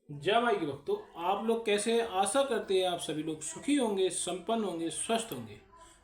जय माई के भक्तों, आप लोग कैसे हैं? आशा करते हैं आप सभी लोग सुखी होंगे, संपन्न होंगे, स्वस्थ होंगे।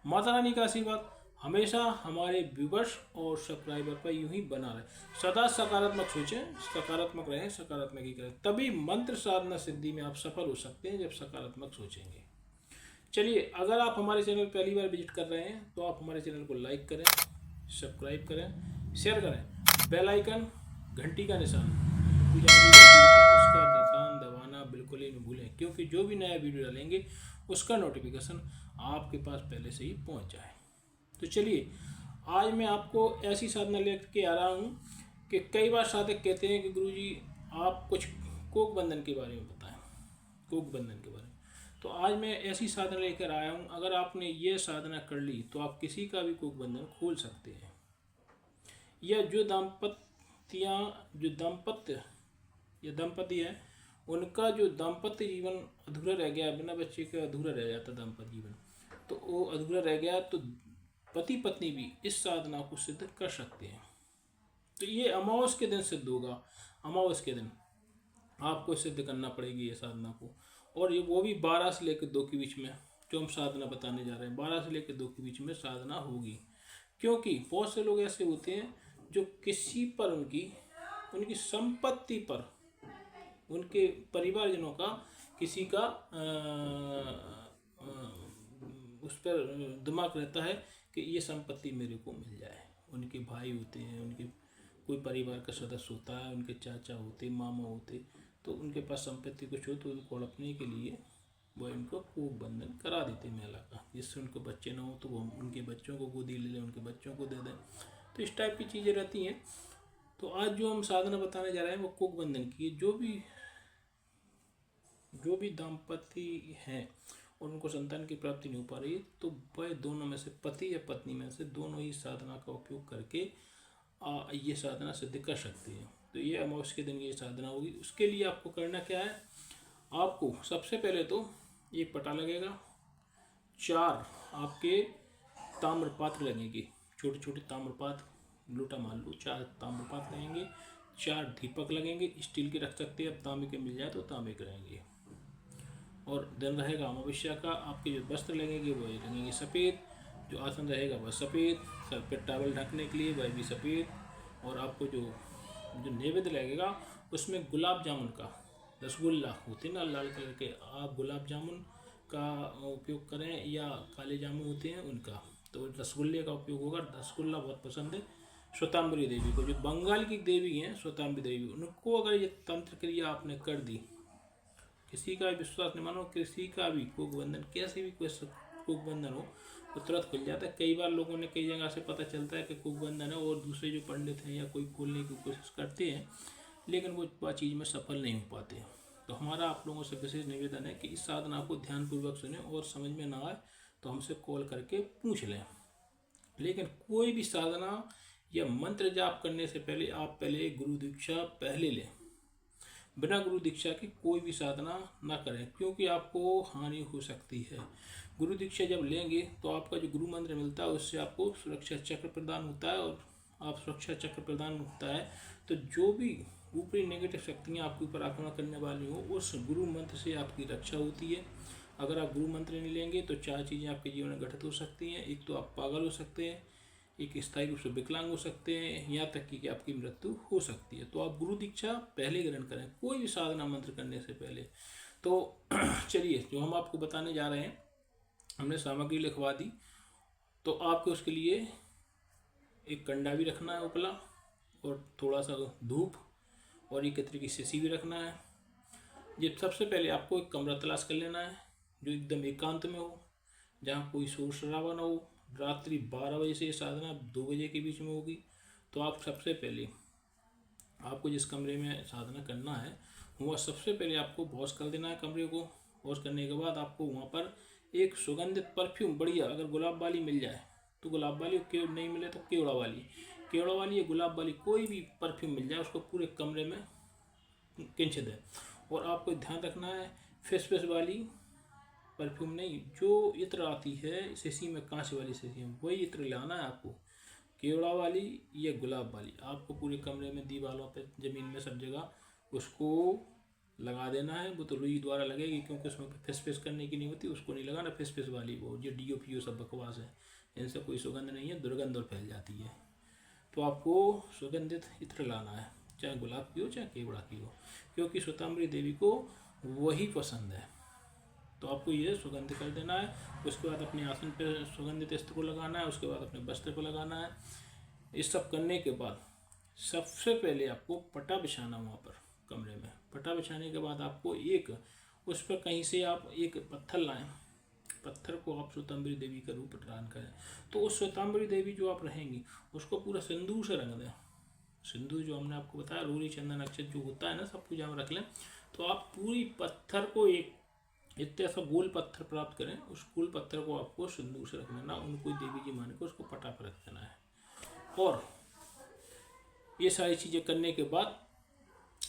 माता रानी का आशीर्वाद हमेशा हमारे व्यूवर्स और सब्सक्राइबर पर यूं ही बना रहे। सदा सकारात्मक सोचें, सकारात्मक रहें, सकारात्मक ही करें, तभी मंत्र साधना सिद्धि में आप सफल हो सकते हैं जब सकारात्मक सोचेंगे। चलिए, अगर आप हमारे चैनल पहली बार विजिट कर रहे हैं तो आप हमारे चैनल को लाइक करें, सब्सक्राइब करें, शेयर करें, बेल आइकन, घंटी का निशान, पूजा भी होती है, उसका निशान दबाना बिल्कुल ही नहीं भूलें, क्योंकि जो भी नया वीडियो डालेंगे उसका नोटिफिकेशन आपके पास पहले से ही पहुंच जाए। तो चलिए, आज मैं आपको ऐसी साधना लेके आ रहा हूँ कि कई बार साधक कहते हैं कि गुरुजी आप कुछ कोक बंधन के बारे में बताएं, कोक बंधन के बारे में। तो आज मैं ऐसी साधना लेकर आया हूँ, अगर आपने ये साधना कर ली तो आप किसी का भी कोक बंधन खोल सकते हैं। या जो दाम्पत्य या दंपति है, उनका जो दाम्पत्य जीवन अधूरा रह गया, बिना बच्चे के अधूरा रह जाता दाम्पत्य जीवन, तो वो अधूरा रह गया तो पति पत्नी भी इस साधना को सिद्ध कर सकते हैं। तो ये अमावस के दिन सिद्ध होगा। अमावस के दिन आपको सिद्ध करना पड़ेगी ये साधना को, और ये वो भी 12 से लेकर 2 के बीच में। जो हम साधना बताने जा रहे हैं 12 से लेकर 2 के बीच में साधना होगी, क्योंकि बहुत से लोग ऐसे होते हैं जो किसी पर उनकी उनकी संपत्ति पर, उनके परिवारजनों का, किसी का उस पर दिमाग रहता है कि ये संपत्ति मेरे को मिल जाए। उनके भाई होते हैं, उनके कोई परिवार का सदस्य होता है, उनके चाचा होते, मामा होते, तो उनके पास संपत्ति कुछ हो तो उनको हड़पने के लिए वो इनको कोक बंधन करा देते मेला का, जिससे उनको बच्चे ना हो तो वो उनके बच्चों को गोदी ले लें, उनके बच्चों को दे दें। तो इस टाइप की चीज़ें रहती हैं। तो आज जो हम साधना बताने जा रहे हैं वो कोक बंधन की है। जो भी दाम्पत्य हैं और उनको संतान की प्राप्ति नहीं हो पा रही है, तो वह दोनों में से, पति या पत्नी में से दोनों ही साधना का उपयोग करके ये साधना सिद्ध कर सकते हैं। तो ये अमावस्या के दिन ये साधना होगी। उसके लिए आपको करना क्या है, आपको सबसे पहले तो एक पटा लगेगा, 4 आपके ताम्रपात्र लगेंगे, छोटे छोटे ताम्रपात्र, लोटा मान लो, 4 ताम्रपात्र लगेंगे, 4 दीपक लगेंगे, स्टील के रख सकते हैं, अब तांबे के मिल जाए तो तांबे के रहेंगे। और दिन रहेगा अमावस्या का। आपके जो वस्त्र लगेंगे वो लगेंगे सफ़ेद, जो आसन रहेगा वह सफ़ेद, सर पर टावल ढकने के लिए वह भी सफ़ेद। और आपको जो जो नैवेद्य लगेगा उसमें गुलाब जामुन का, रसगुल्ला होते हैं ना लाल कलर के, आप गुलाब जामुन का उपयोग करें या काले जामुन होते हैं उनका, तो रसगुल्ले का उपयोग होगा। रसगुल्ला बहुत पसंद है श्वेतांबरी देवी को, जो बंगाल की देवी हैं श्वेतांबरी देवी, उनको अगर ये तंत्र क्रिया आपने कर दी, किसी का भी विश्वास नहीं मानो, किसी का भी कोक बंधन, कैसे भी कोई कोक बंधन हो तो तुरंत खुल जाता है। कई बार लोगों ने कई जगह से पता चलता है कि कोक बंधन है, और दूसरे जो पंडित हैं या कोई खोलने की कोशिश करते हैं, लेकिन वो चीज़ में सफल नहीं हो पाते। तो हमारा आप लोगों से विशेष निवेदन है कि इस साधना को ध्यानपूर्वक सुने, और समझ में ना आए तो हमसे कॉल करके पूछ लें। लेकिन कोई भी साधना या मंत्र जाप करने से पहले आप पहले गुरु दीक्षा पहले लें। बिना गुरु दीक्षा की कोई भी साधना ना करें, क्योंकि आपको हानि हो सकती है। गुरु दीक्षा जब लेंगे तो आपका जो गुरु मंत्र मिलता है उससे आपको सुरक्षा चक्र प्रदान होता है, और आप सुरक्षा चक्र प्रदान होता है तो जो भी ऊपरी नेगेटिव शक्तियाँ आपके ऊपर आक्रमण करने वाली हो, उस गुरु मंत्र से आपकी रक्षा होती है। अगर आप गुरु मंत्र नहीं लेंगे तो 4 चीज़ें आपके जीवन में घटित हो सकती हैं। एक तो आप पागल हो सकते हैं, एक स्थायी रूप से विकलांग हो सकते हैं, यहाँ तक कि आपकी मृत्यु हो सकती है। तो आप गुरु दीक्षा पहले ग्रहण करें कोई भी साधना मंत्र करने से पहले। तो चलिए, जो हम आपको बताने जा रहे हैं, हमने सामग्री लिखवा दी, तो आपको उसके लिए एक कंडा भी रखना है उपला, और थोड़ा सा धूप, और एक कतरी की शीशी भी रखना है। ये सबसे पहले आपको एक कमरा तलाश कर लेना है जो एकदम एकांत में हो, जहाँ कोई शोर शराबा ना हो। रात्रि 12 बजे से साधना 2 बजे के बीच में होगी। तो आप सबसे पहले, आपको जिस कमरे में साधना करना है वह सबसे पहले आपको वॉश कर देना है कमरे को। वॉश करने के बाद आपको वहाँ पर एक सुगंधित परफ्यूम बढ़िया, अगर गुलाब वाली मिल जाए तो गुलाब वाली, के नहीं मिले तो केवड़ा वाली, केवड़ा वाली या गुलाब वाली कोई भी परफ्यूम मिल जाए उसको पूरे कमरे में खींच दें। और आपको ध्यान रखना है फेस फेस वाली परफ्यूम नहीं, जो इत्र आती है शीशी में, कांच वाली शीशी में, वही इत्र लाना है आपको। केवड़ा वाली या गुलाब वाली आपको पूरे कमरे में, दीवारों पे, ज़मीन में, सब जगह उसको लगा देना है। वो तो रुई द्वारा लगेगी क्योंकि उसमें फिस फिस करने की नहीं होती, उसको नहीं लगाना फिस फिस वाली, वो जो DOPO सब बकवास है, इनसे कोई सुगंध नहीं है, दुर्गंध और फैल जाती है। तो आपको सुगंधित इत्र लाना है, चाहे गुलाब की हो चाहे केवड़ा की हो, क्योंकि श्वेतांबरी देवी को वही पसंद है। तो आपको ये सुगंध कर देना है। उसके बाद अपने आसन पर सुगंधित इत्र को लगाना है, उसके बाद अपने वस्त्र को लगाना है। इस सब करने के बाद सबसे पहले आपको पटा बिछाना वहाँ पर कमरे में। पटा बिछाने के बाद आपको एक उस पर कहीं से आप एक पत्थर लाएं, पत्थर को आप श्वेतांबरी देवी का रूप धारण करें। तो उस श्वेतांबरी देवी जो आप रहेंगी उसको पूरा सिंदूर से रंग दें। सिंदूर जो हमने आपको बताया, रोली चंदन अक्षत जो होता है ना, सब पूजा में रख लें। तो आप पूरी पत्थर को एक इतना सा गोल पत्थर प्राप्त करें, उस गोल पत्थर को आपको सिंदूर से रख लेना, उनको देवी जी मान के उसको पटा पर रख देना है। और ये सारी चीज़ें करने के बाद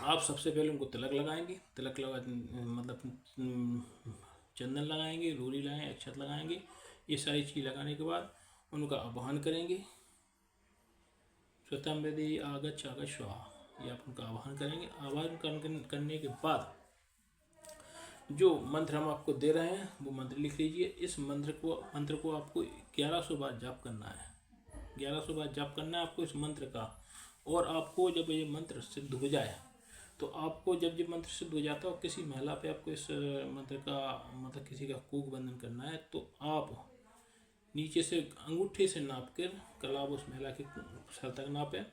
आप सबसे पहले उनको तिलक लगाएंगे। तिलक लगा मतलब चंदन लगाएंगे, रोली लगाएंगे, अक्षत लगाएंगे। ये सारी चीज़ लगाने के बाद उनका आवाहन करेंगे, श्वेतांबरी आगच्छ आगच्छ स्वाहा, ये आप उनका आवाहन करेंगे। आवाहन करने के बाद जो मंत्र हम आपको दे रहे हैं वो मंत्र लिख लीजिए। इस मंत्र को आपको 1100 बार जाप करना है। 1100 बार जाप करना है आपको इस मंत्र का। और आपको जब ये मंत्र सिद्ध हो जाए, तो आपको जब ये मंत्र सिद्ध हो जाता है और किसी महिला पे आपको इस मंत्र का मतलब किसी का कोक बंधन करना है, तो आप नीचे से अंगूठे से नाप कर कल आप उस महिला के सर तक नापें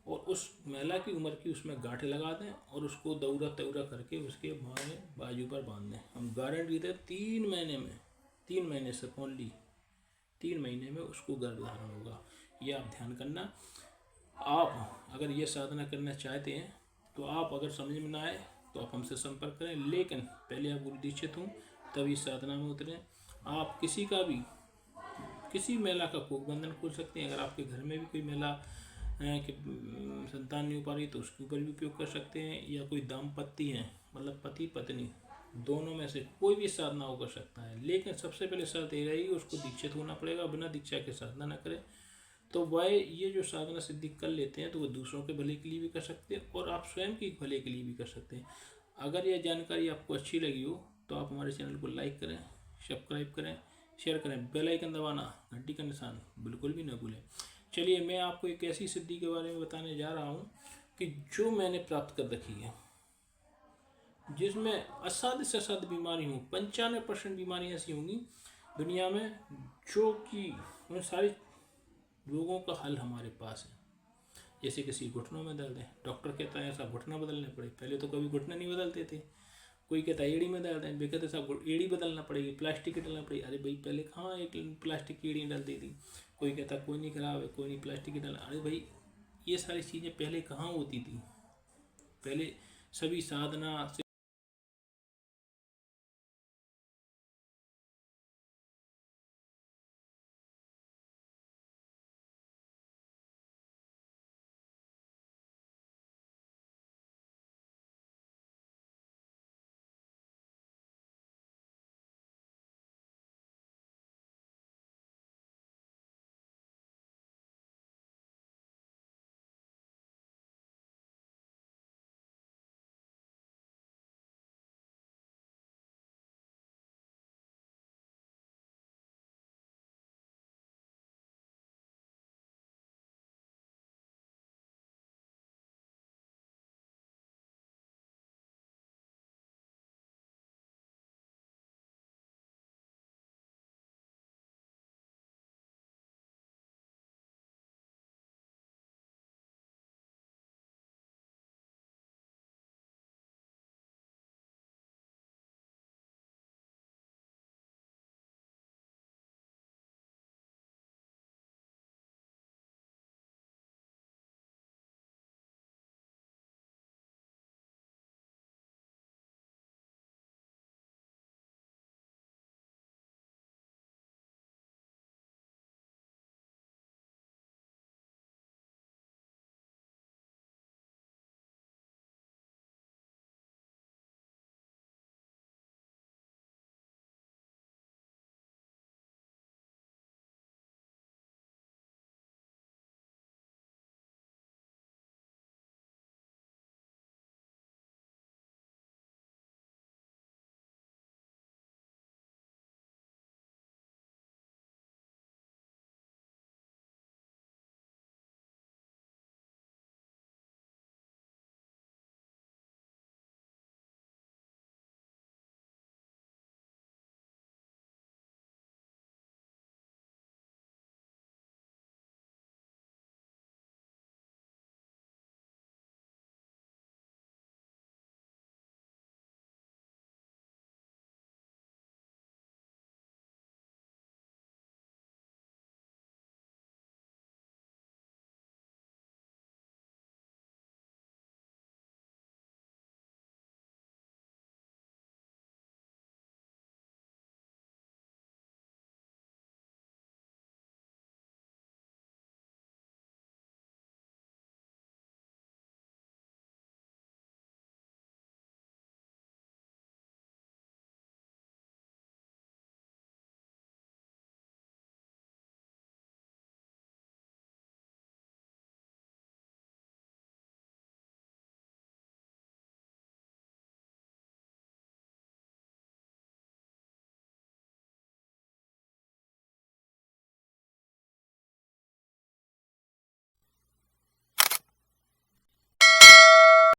और उस महिला की उम्र की उसमें गांठें लगा दें और उसको दौरा तौरा करके उसके बाजू पर बांध दें। हम गारंटी देते 3 महीने में, 3 महीने से ओनली 3 महीने में उसको गर्भधारण होगा। ये आप ध्यान करना। आप अगर ये साधना करना चाहते हैं तो आप अगर समझ में ना आए तो आप हमसे संपर्क करें, लेकिन पहले आप गुरु दीक्षित हों तभी साधना में उतरें। आप किसी महिला का कोक बंधन खोल सकते हैं। अगर आपके घर में भी कोई महिला कि संतान नहीं हो पा रही तो उसके ऊपर भी उपयोग कर सकते हैं, या कोई दाम्पत्य है मतलब पति पत्नी दोनों में से कोई भी साधना हो कर सकता है। लेकिन सबसे पहले शर्त ये रहेगी उसको दीक्षित होना पड़ेगा, बिना दीक्षा के साधना न करें। तो वह ये जो साधना सिद्धि कर लेते हैं तो वह दूसरों के भले के लिए भी कर सकते हैं और आप स्वयं के भले के लिए भी कर सकते हैं। अगर यह जानकारी आपको अच्छी लगी हो तो आप हमारे चैनल को लाइक करें, सब्सक्राइब करें, शेयर करें, बेल आइकन दबाना, घंटी का निशान बिल्कुल भी न भूलें। चलिए मैं आपको एक ऐसी सिद्धि के बारे में बताने जा रहा हूँ कि जो मैंने प्राप्त कर रखी है, जिसमें असाध्य से असाध्य बीमारी हो, 95% बीमारियाँ ऐसी होंगी दुनिया में जो कि उन सारी रोगों का हल हमारे पास है। जैसे किसी घुटनों में दर्द है, डॉक्टर कहता है ऐसा घुटना बदलने पड़े, पहले तो कभी घुटना नहीं बदलते थे। कोई कहता है एड़ी में दर्द है, वे कहते साहब एड़ी बदलना पड़ेगी, प्लास्टिक की डलना पड़ेगी। अरे भाई पहले कहाँ एक प्लास्टिक की एड़ी डलती थी। कोई कहता कोई नहीं खराब है, कोई नहीं प्लास्टिक की डलना। अरे भाई ये सारी चीज़ें पहले कहाँ होती थी। पहले सभी साधना से